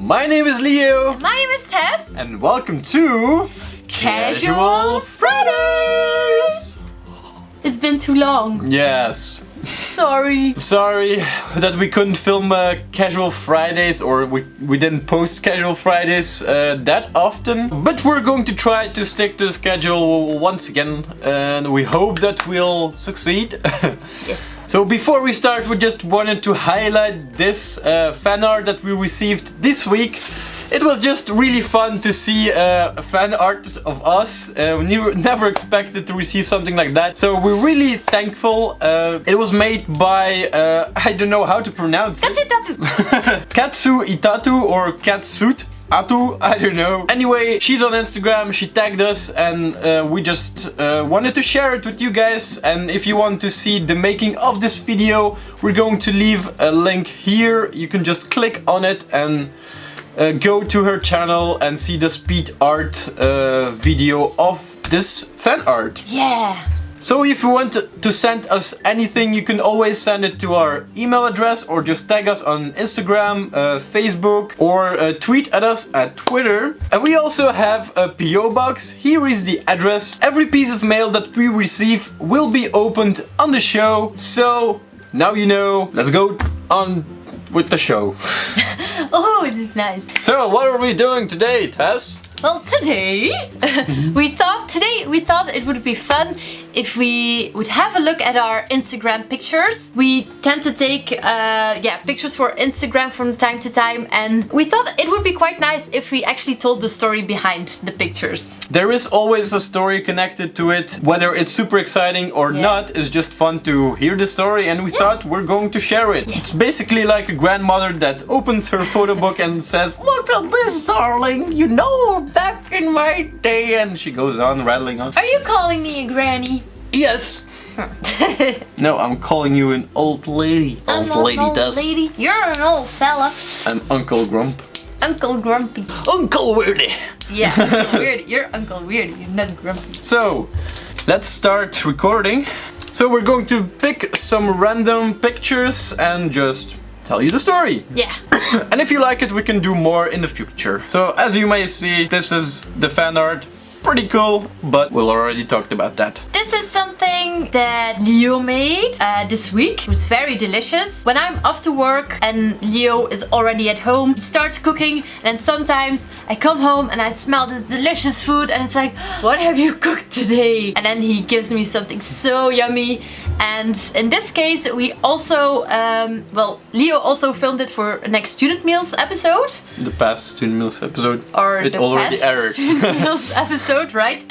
My name is Leo. My name is Tess. And welcome to Casual Fridays. It's been too long. Yes. Sorry that we couldn't film Casual Fridays, or we didn't post Casual Fridays that often. But we're going to try to stick to the schedule once again, and we hope that we'll succeed. Yes. So before we start, we just wanted to highlight this fan art that we received this week. It was just really fun to see fan art of us. We never expected to receive something like that. So we're really thankful. It was made by, I don't know how to pronounce it. Katsu Itatu or Katsut Atu, I don't know. Anyway, she's on Instagram, she tagged us, and we just wanted to share it with you guys. And if you want to see the making of this video, we're going to leave a link here. You can just click on it and go to her channel and see the speed art video of this fan art. Yeah. So if you want to send us anything, you can always send it to our email address, or just tag us on Instagram, Facebook, or tweet at us at Twitter. And we also have a PO box. Here is the address. Every piece of mail that we receive will be opened on the show. So now you know. Let's go on with the show. Oh, this is nice. So what are we doing today, Tess? Well, today we thought it would be fun if we would have a look at our Instagram pictures. We tend to take pictures for Instagram from time to time, and we thought it would be quite nice if we actually told the story behind the pictures. There is always a story connected to it. Whether it's super exciting or not, it's just fun to hear the story, and we thought we're going to share it. Yes. It's basically like a grandmother that opens her photo book and says, "Look at this, darling, you know, back in my day," and she goes on rattling on. Are you calling me a granny? Yes. No, I'm calling you an old lady. I'm an old lady. You're an old fella. I'm Uncle Grump. Uncle Grumpy. Uncle Weirdy. Yeah, Uncle Weirdy. You're Uncle Weirdy. You're not Grumpy. So, let's start recording. So we're going to pick some random pictures and just tell you the story. Yeah. And if you like it, we can do more in the future. So as you may see, this is the fan art. Pretty cool, but we'll already talked about that. This is something that Leo made this week. It was very delicious. When I'm off to work and Leo is already at home, he starts cooking, and then sometimes I come home and I smell this delicious food and it's like, what have you cooked today? And then he gives me something so yummy. And in this case, we also, Leo also filmed it for the next StudentMealz episode. The past StudentMealz episode. Or it the already past aired. StudentMealz episode, right?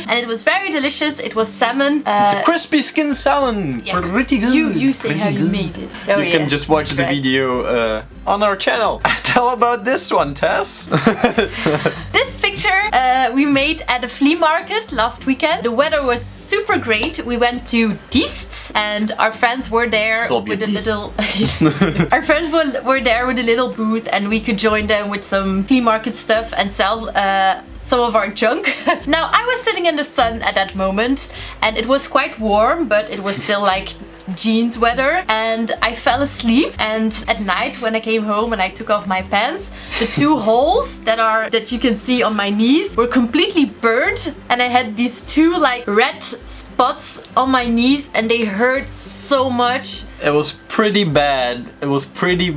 And it was very delicious. It was salmon. It's a crispy skin salmon. Yes. Pretty good. You say Pretty how you good. made it. Oh, you can just watch the video on our channel. Tell about this one, Tess. This picture we made at a flea market last weekend. The weather was super great. We went to Diest and our friends were there with a little our friends were there with a little booth, and we could join them with some flea market stuff and sell some of our junk. Now, I was sitting in the sun at that moment and it was quite warm, but it was still like jeans weather, and I fell asleep. And at night when I came home and I took off my pants, the two holes that you can see on my knees were completely burnt, and I had these two like red spots on my knees and they hurt so much. It was pretty bad. It was pretty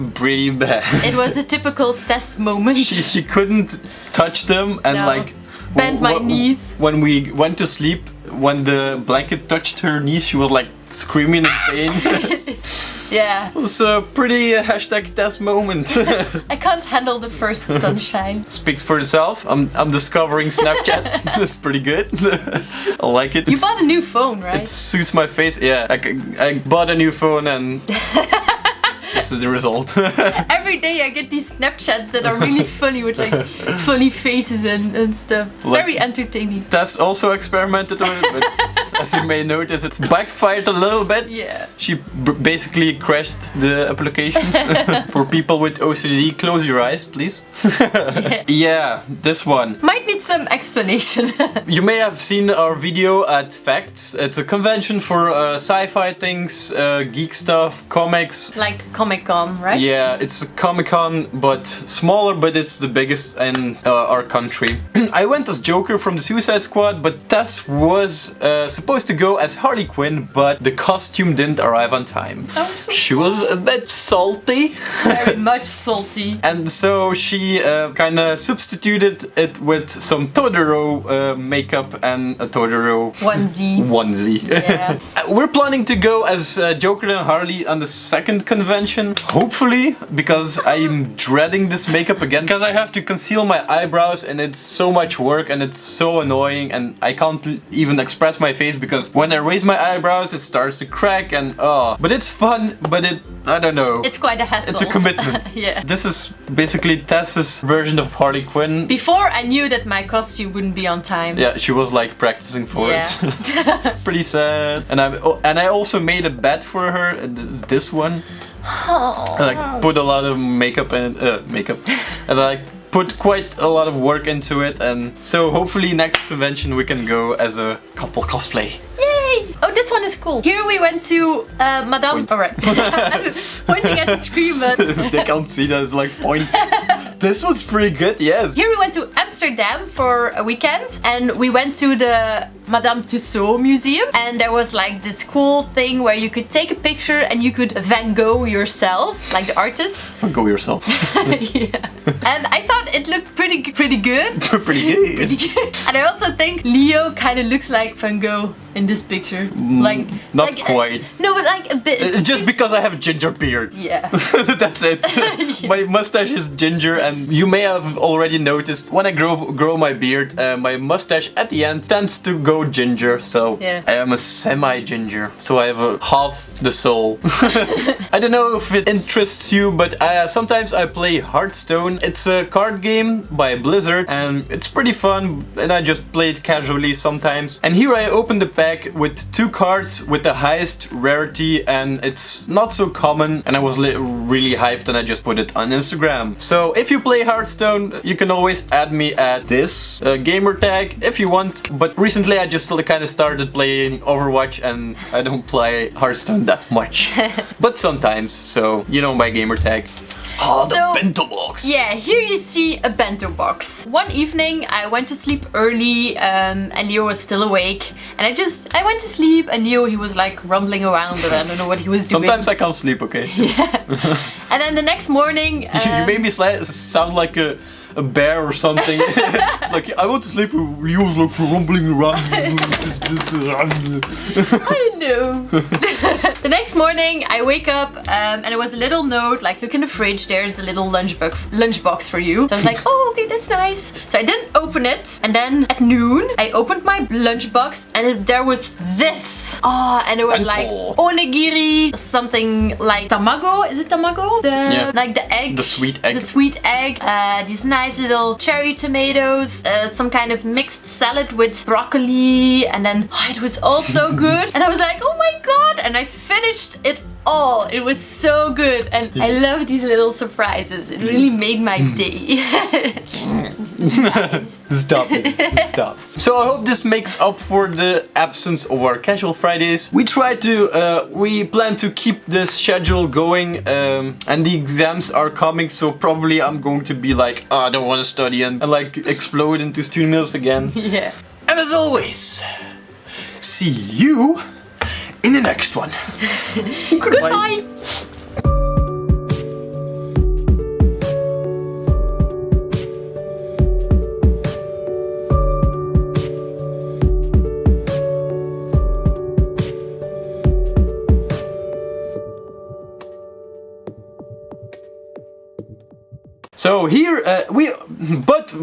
bad. It was a typical Tess moment. She couldn't touch them, and like bend my knees. When we went to sleep, when the blanket touched her knees, she was like screaming in pain. Yeah. It was a pretty hashtag Tess moment. I can't handle the first sunshine. Speaks for itself. I'm discovering Snapchat. That's pretty good. I like it. You bought a new phone, right? It suits my face. Yeah, I bought a new phone and this is the result. Every day I get these Snapchats that are really funny with like funny faces and stuff. It's like, very entertaining. Tess also experimented with it, but as you may notice, it's backfired a little bit. Yeah. She basically crashed the application. For people with OCD, close your eyes, please. Yeah, this one. Might need some explanation. You may have seen our video at Facts. It's a convention for sci-fi things, geek stuff, comics. Like Comic-Con, right? Yeah, it's a Comic-Con, but smaller, but it's the biggest in our country. I went as Joker from the Suicide Squad, but Tess was supposed to go as Harley Quinn, but the costume didn't arrive on time. Oh. She was a bit salty. Very much salty. And so she kind of substituted it with some Totoro makeup and a Totoro onesie. Yeah. We're planning to go as Joker and Harley on the second convention, hopefully, because I'm dreading this makeup again, because I have to conceal my eyebrows and it's so much work and it's so annoying and I can't even express my face because when I raise my eyebrows it starts to crack and but it's fun, but I don't know. It's quite a hassle. It's a commitment. Yeah. This is basically Tess's version of Harley Quinn. Before I knew that my costume wouldn't be on time. Yeah, she was like practicing for it. Pretty sad. And I also made a bed for her, this one. Aww. I like put a lot of makeup and and I like put quite a lot of work into it, and so hopefully next convention we can go as a couple cosplay. Yay! Oh, this one is cool. Here we went to Madame. Alright. Pointing at the screen, but they can't see that. It's like point. This was pretty good, yes. Here we went to Amsterdam for a weekend, and we went to the Madame Tussauds museum, and there was like this cool thing where you could take a picture and you could Van Gogh yourself, like the artist. Van Gogh yourself. Yeah. And I thought it looked pretty good. Pretty good. And I also think Leo kind of looks like Van Gogh in this picture. Not quite. No, but like a bit. It's just because I have a ginger beard. Yeah. That's it. Yeah. My mustache is ginger, and you may have already noticed when I grow my beard, my mustache at the end tends to go ginger. So yeah. I am a semi-ginger. So I have half the soul. I don't know if it interests you, but sometimes I play Hearthstone. It's a card game by Blizzard, and it's pretty fun. And I just play it casually sometimes. And here I opened the pack with 2 cards with the highest rarity, and it's not so common, and I was really hyped and I just put it on Instagram. So if you play Hearthstone, you can always add me at this gamer tag if you want, but recently I just kind of started playing Overwatch and I don't play Hearthstone that much, but sometimes, so you know my gamer tag. Oh, the bento box! Yeah, here you see a bento box. One evening I went to sleep early and Leo was still awake, and I went to sleep and Leo, he was like rumbling around and I don't know what he was doing. Sometimes I can't sleep, okay? Yeah. And then the next morning... you made me sound like a bear or something. It's like, I want to sleep, he was like rumbling around. I know. The next morning I wake up and there was a little note like, look in the fridge, there's a little lunchbox for you. So I was like, oh, okay, that's nice. So I didn't open it, and then at noon I opened my lunchbox and there was this. Oh, and it was like onigiri, something like tamago. Is it tamago? Like the egg. The sweet egg. The sweet egg. These nice little cherry tomatoes, some kind of mixed salad with broccoli, and then it was all so good. And I was like, oh my god! And I finished it all. It was so good, and I love these little surprises. It really made my day. Stop it. Stop. So I hope this makes up for the absence of our casual Fridays. We plan to keep this schedule going, and the exams are coming, so probably I'm going to be like, oh, I don't want to study, and like explode into StudentMealz again. Yeah. And as always, see you in the next one. Goodbye. So here but